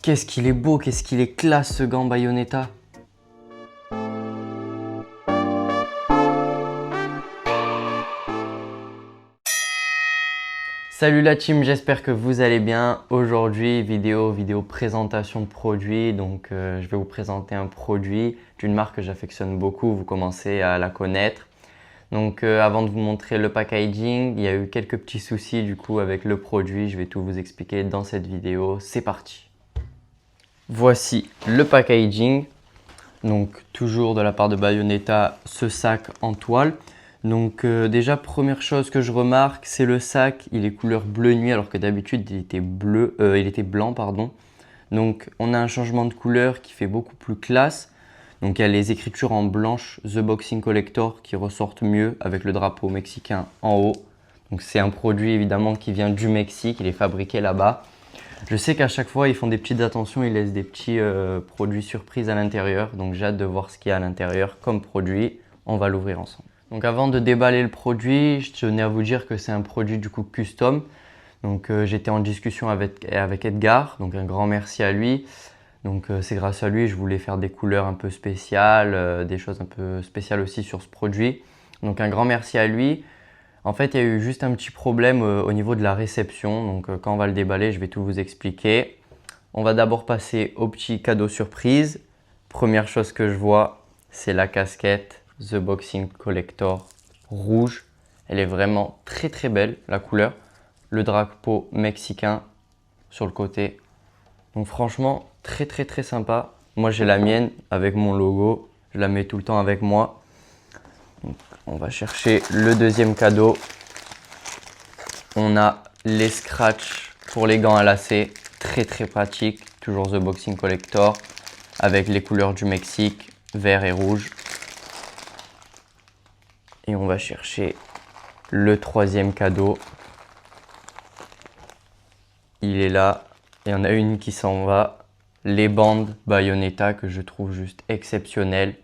Qu'est-ce qu'il est beau, qu'est-ce qu'il est classe ce gant Bayonetta. Salut la team, j'espère que vous allez bien. Aujourd'hui, vidéo présentation de produit. Donc je vais vous présenter un produit d'une marque que j'affectionne beaucoup, vous commencez à la connaître. Donc avant de vous montrer le packaging, il y a eu quelques petits soucis du coup avec le produit. Je vais tout vous expliquer dans cette vidéo, c'est parti. Voici le packaging. Donc toujours de la part de Bayonetta, ce sac en toile. Donc déjà première chose que je remarque, c'est le sac, il est couleur bleu nuit alors que d'habitude il était blanc pardon. Donc on a un changement de couleur qui fait beaucoup plus classe. Donc il y a les écritures en blanche The Boxing Collector qui ressortent mieux avec le drapeau mexicain en haut. Donc c'est un produit évidemment qui vient du Mexique, il est fabriqué là-bas. Je sais qu'à chaque fois ils font des petites attentions, ils laissent des petits produits surprises à l'intérieur. Donc j'ai hâte de voir ce qu'il y a à l'intérieur comme produit, on va l'ouvrir ensemble. Donc avant de déballer le produit, je tenais à vous dire que c'est un produit du coup custom. Donc j'étais en discussion avec Edgar, donc un grand merci à lui. Donc c'est grâce à lui, je voulais faire des couleurs un peu spéciales, des choses un peu spéciales aussi sur ce produit. Donc un grand merci à lui. En fait, il y a eu juste un petit problème au niveau de la réception. Donc quand on va le déballer, je vais tout vous expliquer. On va d'abord passer au petit cadeau surprise. Première chose que je vois, c'est la casquette The Boxing Collector rouge. Elle est vraiment très très belle, la couleur. Le drapeau mexicain sur le côté. Donc franchement, très très très sympa. Moi j'ai la mienne avec mon logo. Je la mets tout le temps avec moi. Donc, on va chercher le deuxième cadeau. On a les scratchs pour les gants à lacets. Très très pratique. Toujours The Boxing Collector avec les couleurs du Mexique, vert et rouge. Et on va chercher le troisième cadeau. Il est là. Et on a une qui s'en va. Les bandes Bayonetta que je trouve juste exceptionnelles.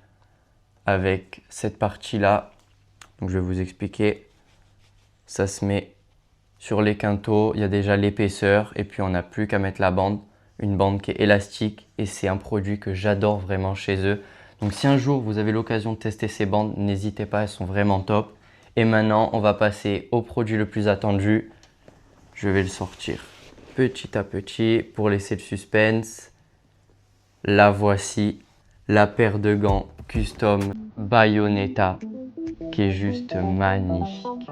Avec cette partie-là. Donc je vais vous expliquer. Ça se met sur les quintaux. Il y a déjà l'épaisseur. Et puis on n'a plus qu'à mettre la bande. Une bande qui est élastique. Et c'est un produit que j'adore vraiment chez eux. Donc si un jour vous avez l'occasion de tester ces bandes, n'hésitez pas, elles sont vraiment top. Et maintenant, on va passer au produit le plus attendu. Je vais le sortir petit à petit pour laisser le suspense. La voici, la paire de gants custom Bayonetta qui est juste magnifique.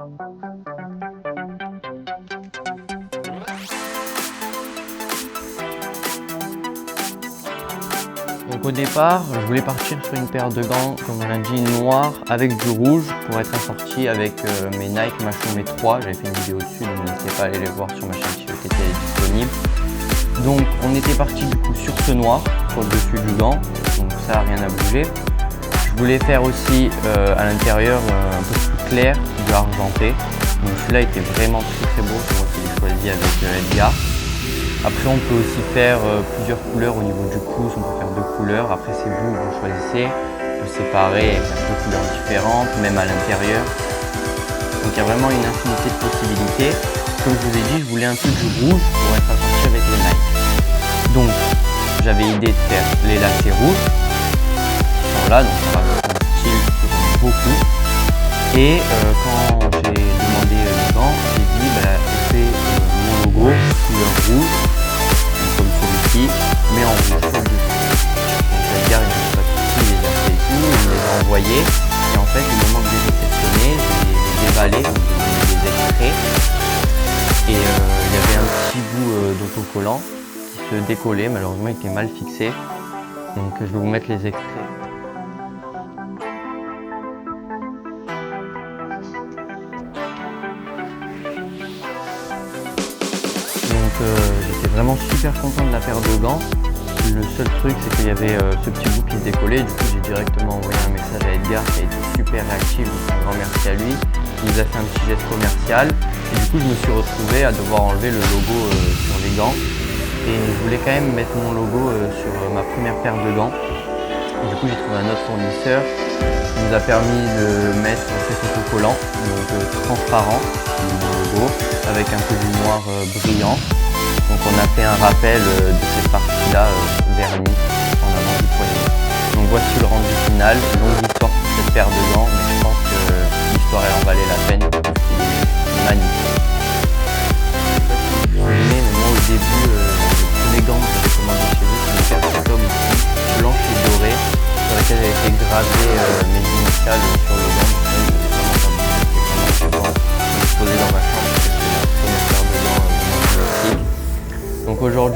Donc au départ, je voulais partir sur une paire de gants, comme on l'a dit, noir avec du rouge pour être assorti avec mes Nike Machomé 3. J'avais fait une vidéo dessus, donc n'hésitez pas à aller les voir sur ma chaîne si elle est disponible. Donc on était parti du coup sur ce noir, sur le dessus du gant, donc ça rien à bouger. Je voulais faire aussi à l'intérieur un peu plus clair, du argenté. Donc celui-là était vraiment très très beau, c'est moi qui l'ai choisi avec Edgar. Après on peut aussi faire plusieurs couleurs au niveau du pouce, on peut faire 2 couleurs, après c'est vous, vous choisissez, on peut séparer et faire 2 couleurs différentes, même à l'intérieur. Donc il y a vraiment une infinité de possibilités. Comme je vous ai dit, je voulais un peu du rouge pour être assorti avec les Nike. Donc j'avais idée de faire les lacets rouges, voilà, donc ça rajoute un style que j'aime beaucoup. Et quand j'ai demandé les gants, j'ai dit je fais mon logo couleur rouge, comme celui-ci, mais en rouge sur le dessus. Donc Edgar il m'a pas tout, il les a fait et tout, il me les a envoyés. Et en fait, au moment de les réceptionner, je les ai déballés, donc j'ai mis des extraits. Et il y avait un petit bout d'autocollant qui se décollait, malheureusement il était mal fixé. Donc je vais vous mettre les extraits. J'étais vraiment super content de la paire de gants. Le seul truc c'est qu'il y avait ce petit bout qui se décollait. Du coup j'ai directement envoyé un message à Edgar qui a été super réactif, donc un grand merci à lui. Il nous a fait un petit geste commercial. Et du coup je me suis retrouvé à devoir enlever le logo sur les gants. Et je voulais quand même mettre mon logo sur ma première paire de gants. Et du coup j'ai trouvé un autre fournisseur qui nous a permis de mettre cet autocollant, donc transparent, le logo, avec un peu du noir brillant. Donc on a fait un rappel de cette partie-là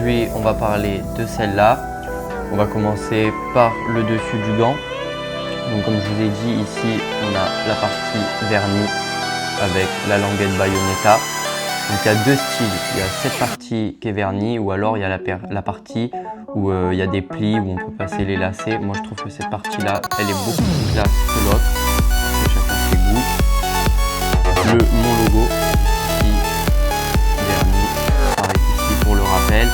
aujourd'hui, on va parler de celle-là. On va commencer par le dessus du gant. Donc comme je vous ai dit, ici, on a la partie vernis avec la languette Bayonetta. Donc il y a deux styles. Il y a cette partie qui est vernie ou alors il y a la partie où il y a des plis, où on peut passer les lacets. Moi, je trouve que cette partie-là, elle est beaucoup plus classe que l'autre. Après, chacun ses goûts. Mon logo, ici, vernis, pareil ici pour le rappel.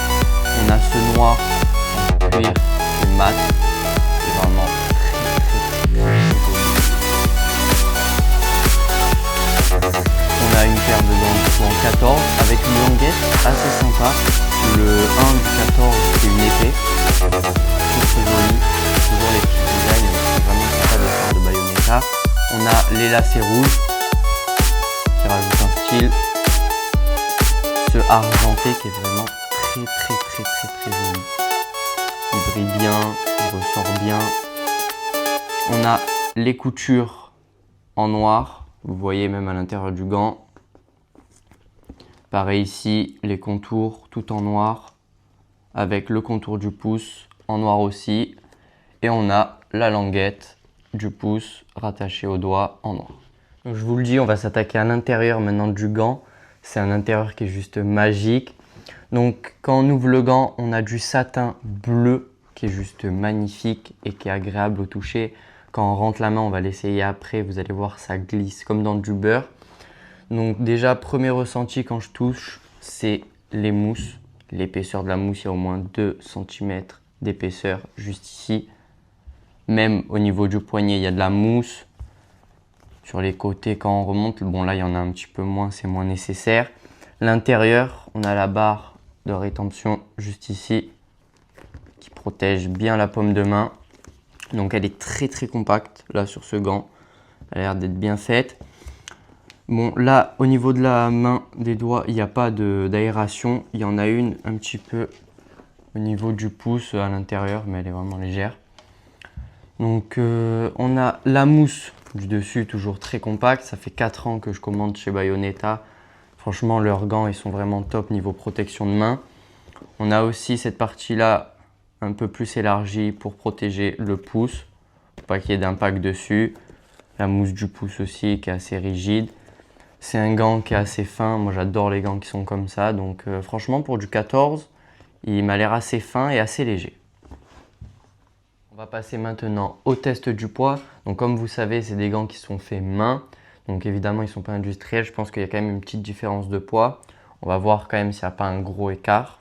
On a ce noir en cuir qui est mat, c'est vraiment très joli. On a une paire de gants en 14 avec une languette assez sympa. Le 1 du 14 c'est une épée, très joli, toujours les petits designs, c'est vraiment sympa de la part de Bayonetta. On a les lacets rouges qui rajoutent un style, ce argenté qui est vraiment très joli. Il brille bien, il ressort bien. On a les coutures en noir, vous voyez même à l'intérieur du gant. Pareil ici, les contours tout en noir, avec le contour du pouce en noir aussi. Et on a la languette du pouce rattachée au doigt en noir. Donc je vous le dis, on va s'attaquer à l'intérieur maintenant du gant. C'est un intérieur qui est juste magique. Donc quand on ouvre le gant, on a du satin bleu qui est juste magnifique et qui est agréable au toucher. Quand on rentre la main, on va l'essayer après, vous allez voir, ça glisse comme dans du beurre. Donc déjà, premier ressenti quand je touche, c'est les mousses. L'épaisseur de la mousse, il y a au moins 2 cm d'épaisseur juste ici. Même au niveau du poignet, il y a de la mousse. Sur les côtés, quand on remonte, bon là, il y en a un petit peu moins, c'est moins nécessaire. L'intérieur, on a la barre de rétention juste ici qui protège bien la paume de main. Donc elle est très compacte là sur ce gant. Elle a l'air d'être bien faite. Bon, là, au niveau de la main, des doigts, il n'y a pas d'aération. Il y en a une un petit peu au niveau du pouce à l'intérieur, mais elle est vraiment légère. Donc, on a la mousse du dessus, toujours très compacte. Ça fait 4 ans que je commande chez Bayonetta. Franchement, leurs gants, ils sont vraiment top niveau protection de main. On a aussi cette partie-là un peu plus élargie pour protéger le pouce, pour pas qu'il y ait d'impact dessus. La mousse du pouce aussi qui est assez rigide. C'est un gant qui est assez fin, moi j'adore les gants qui sont comme ça, donc franchement pour du 14, il m'a l'air assez fin et assez léger. On va passer maintenant au test du poids. Donc comme vous savez, c'est des gants qui sont faits main, donc évidemment ils ne sont pas industriels, je pense qu'il y a quand même une petite différence de poids. On va voir quand même s'il n'y a pas un gros écart,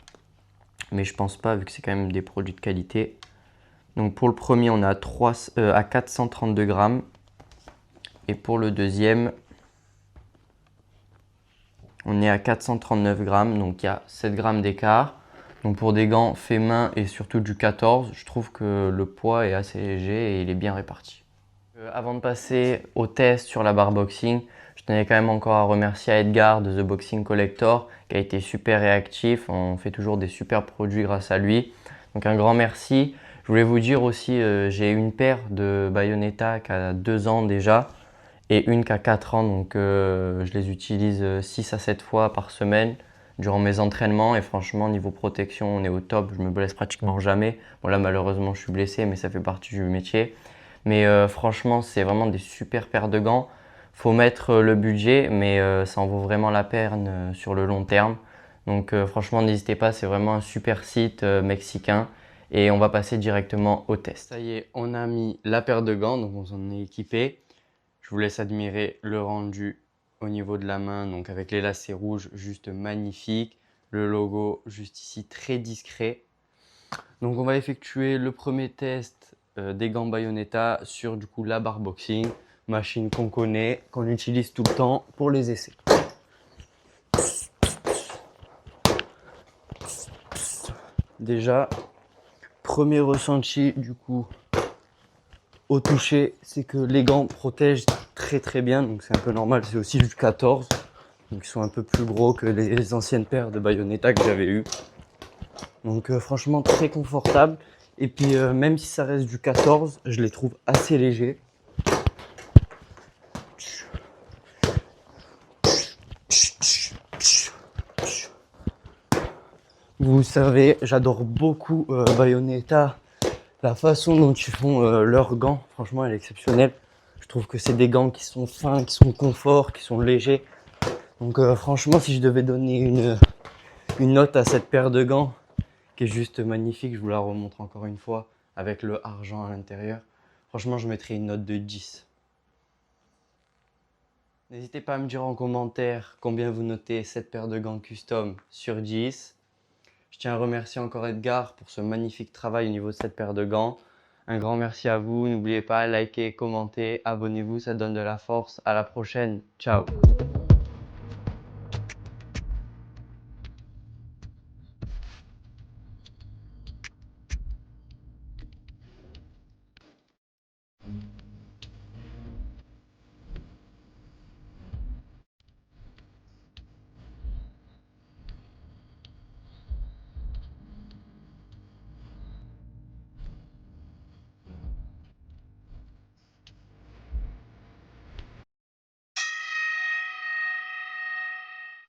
mais je pense pas vu que c'est quand même des produits de qualité. Donc pour le premier, on est à 432 grammes et pour le deuxième, on est à 439 grammes, donc il y a 7 grammes d'écart. Donc pour des gants faits main et surtout du 14, je trouve que le poids est assez léger et il est bien réparti. Avant de passer au test sur la barre boxing, je tenais quand même encore à remercier Edgar de The Boxing Collector qui a été super réactif. On fait toujours des super produits grâce à lui. Donc un grand merci. Je voulais vous dire aussi, j'ai une paire de Bayonetta qui a 2 ans déjà. Et une qui a 4 ans, donc je les utilise 6 à 7 fois par semaine durant mes entraînements. Et franchement, niveau protection, on est au top. Je me blesse pratiquement jamais. Bon là, malheureusement, je suis blessé, mais ça fait partie du métier. Mais franchement, c'est vraiment des super paires de gants. Faut mettre le budget, mais ça en vaut vraiment la peine sur le long terme. Donc franchement, n'hésitez pas, c'est vraiment un super site mexicain. Et on va passer directement au test. Ça y est, on a mis la paire de gants, donc on s'en est équipé. Je vous laisse admirer le rendu au niveau de la main, donc avec les lacets rouges, juste magnifique. Le logo juste ici, très discret. Donc on va effectuer le premier test des gants Bayonetta sur du coup la barre boxing, machine qu'on connaît, qu'on utilise tout le temps pour les essais. Déjà, premier ressenti du coup au toucher, c'est que les gants protègent très bien, donc c'est un peu normal, c'est aussi du 14, donc ils sont un peu plus gros que les anciennes paires de Bayonetta que j'avais eues. Donc franchement très confortable, et puis même si ça reste du 14, je les trouve assez légers. Vous savez, j'adore beaucoup Bayonetta. La façon dont ils font leurs gants, franchement, elle est exceptionnelle. Je trouve que c'est des gants qui sont fins, qui sont confort, qui sont légers. Donc franchement, si je devais donner une note à cette paire de gants, qui est juste magnifique, je vous la remontre encore une fois, avec le argent à l'intérieur. Franchement, je mettrais une note de 10. N'hésitez pas à me dire en commentaire combien vous notez cette paire de gants custom sur 10. Je tiens à remercier encore Edgar pour ce magnifique travail au niveau de cette paire de gants. Un grand merci à vous. N'oubliez pas, likez, commentez, abonnez-vous, ça donne de la force. À la prochaine. Ciao.